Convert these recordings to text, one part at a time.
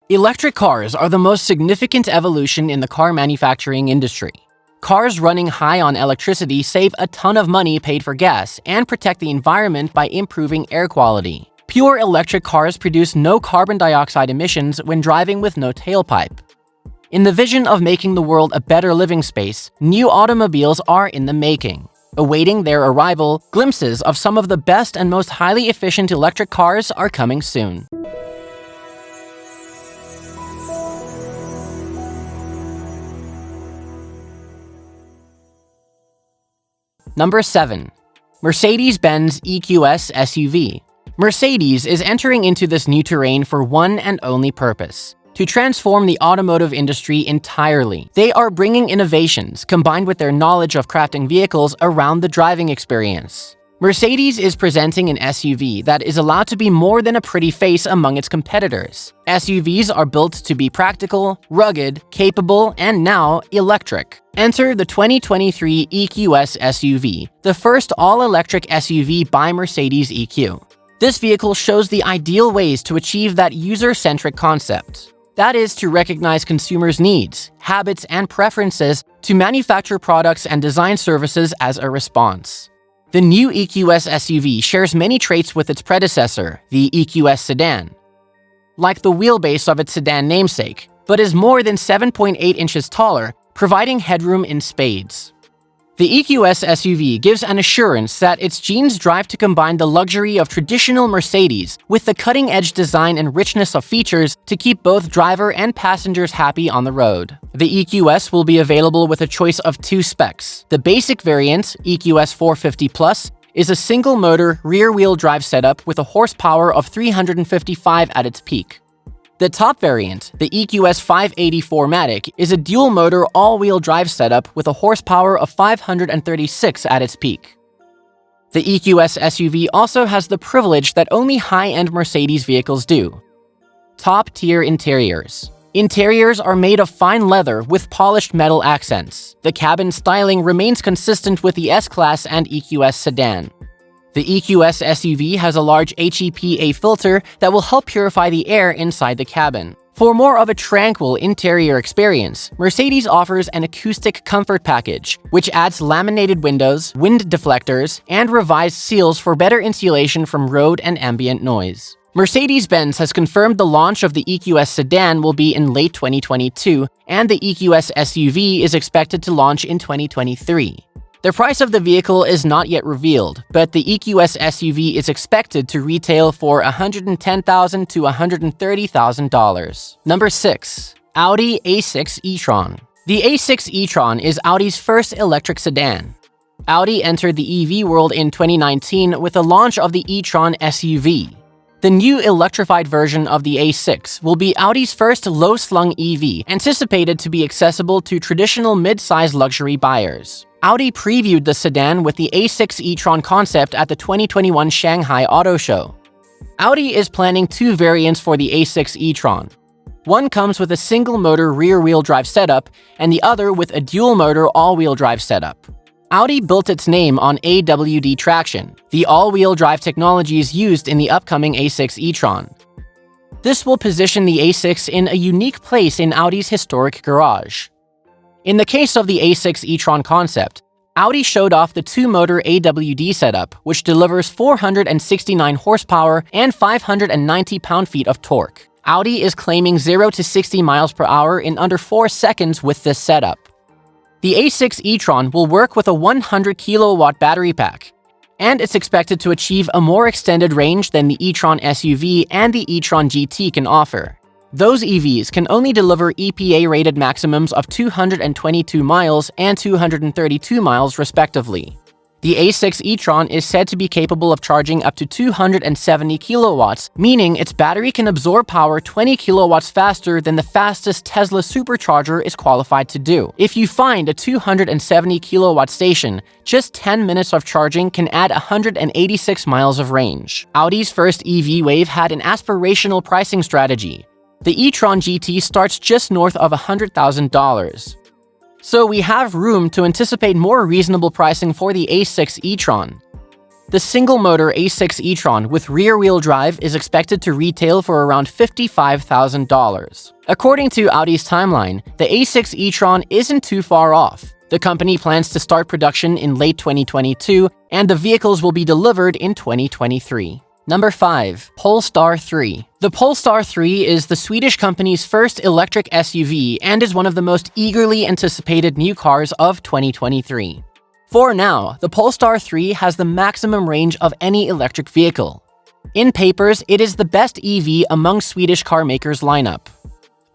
Electric cars are the most significant evolution in the car manufacturing industry. Cars running high on electricity save a ton of money paid for gas and protect the environment by improving air quality. Pure electric cars produce no carbon dioxide emissions when driving with no tailpipe. In the vision of making the world a better living space, new automobiles are in the making. Awaiting their arrival, glimpses of some of the best and most highly efficient electric cars are coming soon. Number 7. Mercedes-Benz EQS SUV. Mercedes is entering into this new terrain for one and only purpose: to transform the automotive industry entirely. They are bringing innovations combined with their knowledge of crafting vehicles around the driving experience. Mercedes is presenting an SUV that is allowed to be more than a pretty face among its competitors. SUVs are built to be practical, rugged, capable, and now electric. Enter the 2023 EQS SUV, the first all-electric SUV by Mercedes EQ. This vehicle shows the ideal ways to achieve that user-centric concept. That is, to recognize consumers' needs, habits, and preferences, to manufacture products and design services as a response. The new EQS SUV shares many traits with its predecessor, the EQS Sedan, like the wheelbase of its sedan namesake, but is more than 7.8 inches taller, providing headroom in spades. The EQS SUV gives an assurance that its genes drive to combine the luxury of traditional Mercedes with the cutting-edge design and richness of features to keep both driver and passengers happy on the road. The EQS will be available with a choice of two specs. The basic variant, EQS 450 Plus, is a single-motor rear-wheel drive setup with a horsepower of 355 at its peak. The top variant, the EQS 580 4MATIC, is a dual-motor all-wheel drive setup with a horsepower of 536 at its peak. The EQS SUV also has the privilege that only high-end Mercedes vehicles do: top-tier interiors. Interiors are made of fine leather with polished metal accents. The cabin styling remains consistent with the S-Class and EQS Sedan. The EQS SUV has a large HEPA filter that will help purify the air inside the cabin. For more of a tranquil interior experience, Mercedes offers an acoustic comfort package, which adds laminated windows, wind deflectors, and revised seals for better insulation from road and ambient noise. Mercedes-Benz has confirmed the launch of the EQS Sedan will be in late 2022, and the EQS SUV is expected to launch in 2023. The price of the vehicle is not yet revealed, but the EQS SUV is expected to retail for $110,000 to $130,000. Number 6. Audi A6 e-tron. The A6 e-tron is Audi's first electric sedan. Audi entered the EV world in 2019 with the launch of the e-tron SUV. The new electrified version of the A6 will be Audi's first low-slung EV, anticipated to be accessible to traditional mid-size luxury buyers. Audi previewed the sedan with the A6 e-tron concept at the 2021 Shanghai Auto Show. Audi is planning two variants for the A6 e-tron. One comes with a single-motor rear-wheel drive setup, and the other with a dual-motor all-wheel drive setup. Audi built its name on AWD traction, the all-wheel drive technologies used in the upcoming A6 e-tron. This will position the A6 in a unique place in Audi's historic garage. In the case of the A6 e-tron concept, Audi showed off the two-motor AWD setup, which delivers 469 horsepower and 590 pound-feet of torque. Audi is claiming 0 to 60 miles per hour in under 4 seconds with this setup. The A6 e-tron will work with a 100 kilowatt battery pack, and it's expected to achieve a more extended range than the e-tron SUV and the e-tron GT can offer. Those EVs can only deliver EPA-rated maximums of 222 miles and 232 miles respectively. The A6 e-tron is said to be capable of charging up to 270 kilowatts, meaning its battery can absorb power 20 kilowatts faster than the fastest Tesla supercharger is qualified to do. If you find a 270 kilowatt station, just 10 minutes of charging can add 186 miles of range. Audi's first EV wave had an aspirational pricing strategy. The e-tron GT starts just north of $100,000. So we have room to anticipate more reasonable pricing for the A6 e-tron. The single-motor A6 e-tron with rear-wheel drive is expected to retail for around $55,000. According to Audi's timeline, the A6 e-tron isn't too far off. The company plans to start production in late 2022, and the vehicles will be delivered in 2023. Number 5. Polestar 3. The Polestar 3 is the Swedish company's first electric SUV and is one of the most eagerly anticipated new cars of 2023. For now, the Polestar 3 has the maximum range of any electric vehicle. In papers, it is the best EV among Swedish car makers' lineup.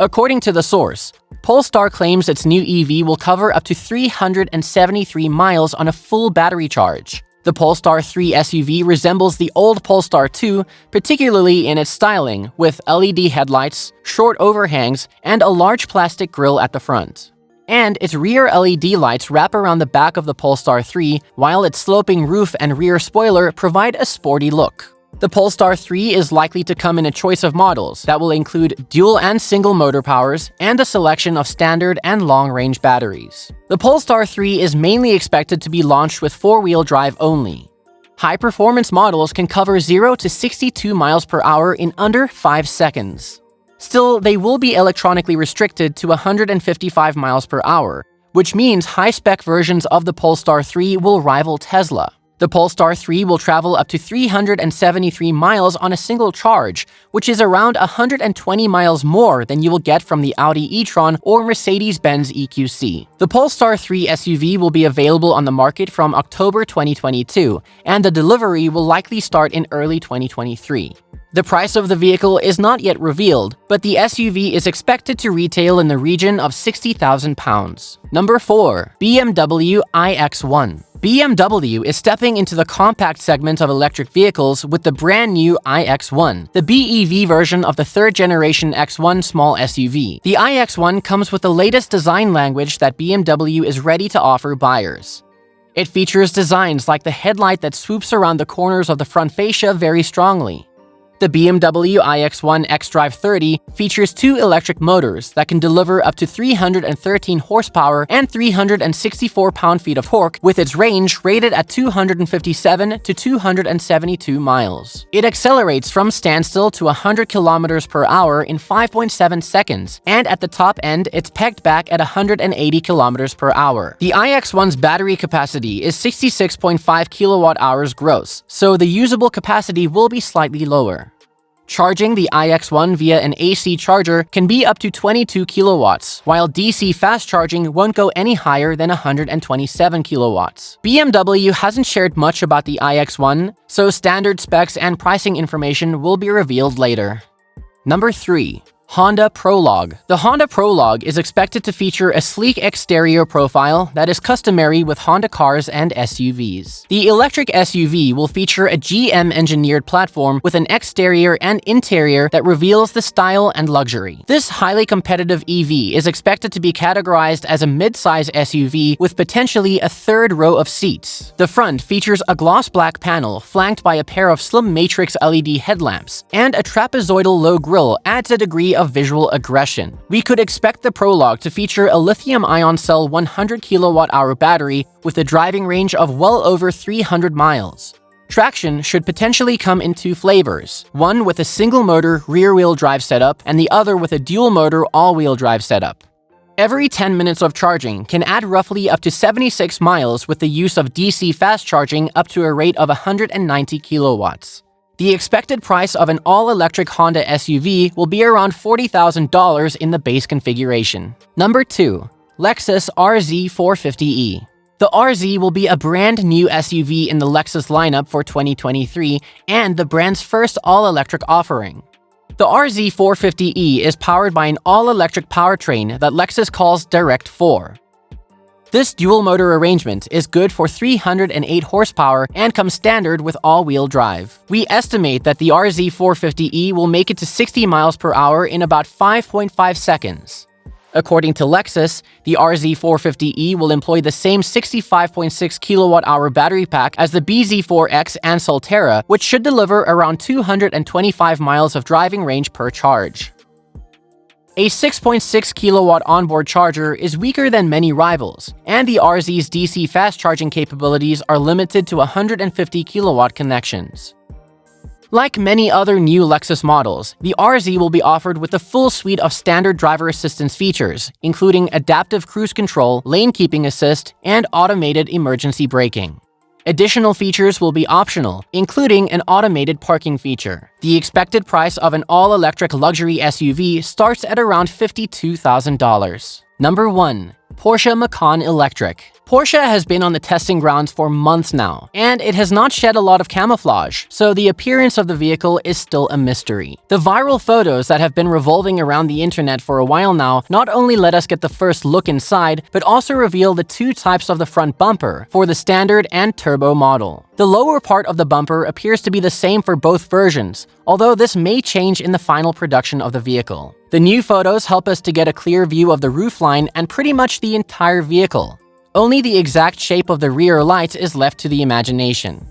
According to the source, Polestar claims its new EV will cover up to 373 miles on a full battery charge. The Polestar 3 SUV resembles the old Polestar 2, particularly in its styling, with LED headlights, short overhangs, and a large plastic grille at the front. And its rear LED lights wrap around the back of the Polestar 3, while its sloping roof and rear spoiler provide a sporty look. The Polestar 3 is likely to come in a choice of models that will include dual and single motor powers and a selection of standard and long-range batteries. The Polestar 3 is mainly expected to be launched with four-wheel drive only. High-performance models can cover 0 to 62 miles per hour in under 5 seconds. Still, they will be electronically restricted to 155 miles per hour, which means high-spec versions of the Polestar 3 will rival Tesla. The Polestar 3 will travel up to 373 miles on a single charge, which is around 120 miles more than you will get from the Audi e-tron or Mercedes-Benz EQC. The Polestar 3 SUV will be available on the market from October 2022, and the delivery will likely start in early 2023. The price of the vehicle is not yet revealed, but the SUV is expected to retail in the region of £60,000. Number 4. BMW iX1. BMW is stepping into the compact segment of electric vehicles with the brand new iX1, the BEV version of the third-generation X1 small SUV. The iX1 comes with the latest design language that BMW is ready to offer buyers. It features designs like the headlight that swoops around the corners of the front fascia very strongly. The BMW iX1 xDrive 30 features two electric motors that can deliver up to 313 horsepower and 364 pound-feet of torque, with its range rated at 257 to 272 miles. It accelerates from standstill to 100 kilometers per hour in 5.7 seconds, and at the top end, it's pegged back at 180 kilometers per hour. The iX1's battery capacity is 66.5 kilowatt-hours gross, so the usable capacity will be slightly lower. Charging the iX1 via an AC charger can be up to 22 kilowatts, while DC fast charging won't go any higher than 127 kilowatts. BMW hasn't shared much about the iX1, so standard specs and pricing information will be revealed later. Number 3. Honda Prologue. The Honda Prologue is expected to feature a sleek exterior profile that is customary with Honda cars and SUVs. The electric SUV will feature a GM-engineered platform with an exterior and interior that reveals the style and luxury. This highly competitive EV is expected to be categorized as a mid-size SUV with potentially a third row of seats. The front features a gloss black panel flanked by a pair of slim matrix LED headlamps, and a trapezoidal low grille adds a degree of visual aggression. We could expect the Prologue to feature a lithium-ion cell 100 kilowatt-hour battery with a driving range of well over 300 miles. Traction should potentially come in two flavors, one with a single-motor rear-wheel drive setup and the other with a dual-motor all-wheel drive setup. Every 10 minutes of charging can add roughly up to 76 miles with the use of DC fast charging up to a rate of 190 kilowatts. The expected price of an all-electric Honda SUV will be around $40,000 in the base configuration. Number 2. Lexus RZ450e. The RZ will be a brand new SUV in the Lexus lineup for 2023 and the brand's first all-electric offering. The RZ450e is powered by an all-electric powertrain that Lexus calls Direct 4. This dual-motor arrangement is good for 308 horsepower and comes standard with all-wheel drive. We estimate that the RZ450e will make it to 60 miles per hour in about 5.5 seconds. According to Lexus, the RZ450e will employ the same 65.6 kilowatt-hour battery pack as the BZ4X and Solterra, which should deliver around 225 miles of driving range per charge. A 6.6 kilowatt onboard charger is weaker than many rivals, and the RZ's DC fast charging capabilities are limited to 150 kilowatt connections. Like many other new Lexus models, the RZ will be offered with a full suite of standard driver assistance features, including adaptive cruise control, lane keeping assist, and automated emergency braking. Additional features will be optional, including an automated parking feature. The expected price of an all-electric luxury SUV starts at around $52,000. Number 1. Porsche Macan Electric. Porsche has been on the testing grounds for months now, and it has not shed a lot of camouflage, so the appearance of the vehicle is still a mystery. The viral photos that have been revolving around the internet for a while now not only let us get the first look inside, but also reveal the two types of the front bumper for the standard and turbo model. The lower part of the bumper appears to be the same for both versions, although this may change in the final production of the vehicle. The new photos help us to get a clear view of the roofline and pretty much the entire vehicle. Only the exact shape of the rear lights is left to the imagination.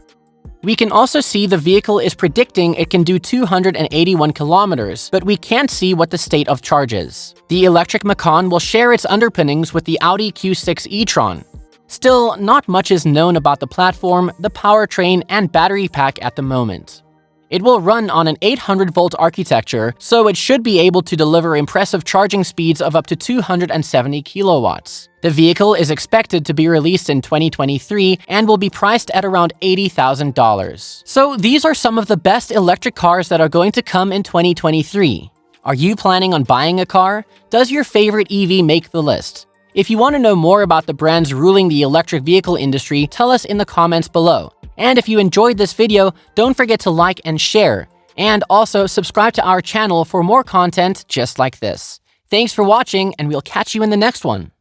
We can also see the vehicle is predicting it can do 281 kilometers, but we can't see what the state of charge is. The electric Macan will share its underpinnings with the Audi Q6 e-tron. Still, not much is known about the platform, the powertrain, and battery pack at the moment. It will run on an 800-volt architecture, so it should be able to deliver impressive charging speeds of up to 270 kilowatts. The vehicle is expected to be released in 2023 and will be priced at around $80,000. So these are some of the best electric cars that are going to come in 2023. Are you planning on buying a car? Does your favorite EV make the list? If you want to know more about the brands ruling the electric vehicle industry, tell us in the comments below. And if you enjoyed this video, don't forget to like and share. And also subscribe to our channel for more content just like this. Thanks for watching, and we'll catch you in the next one.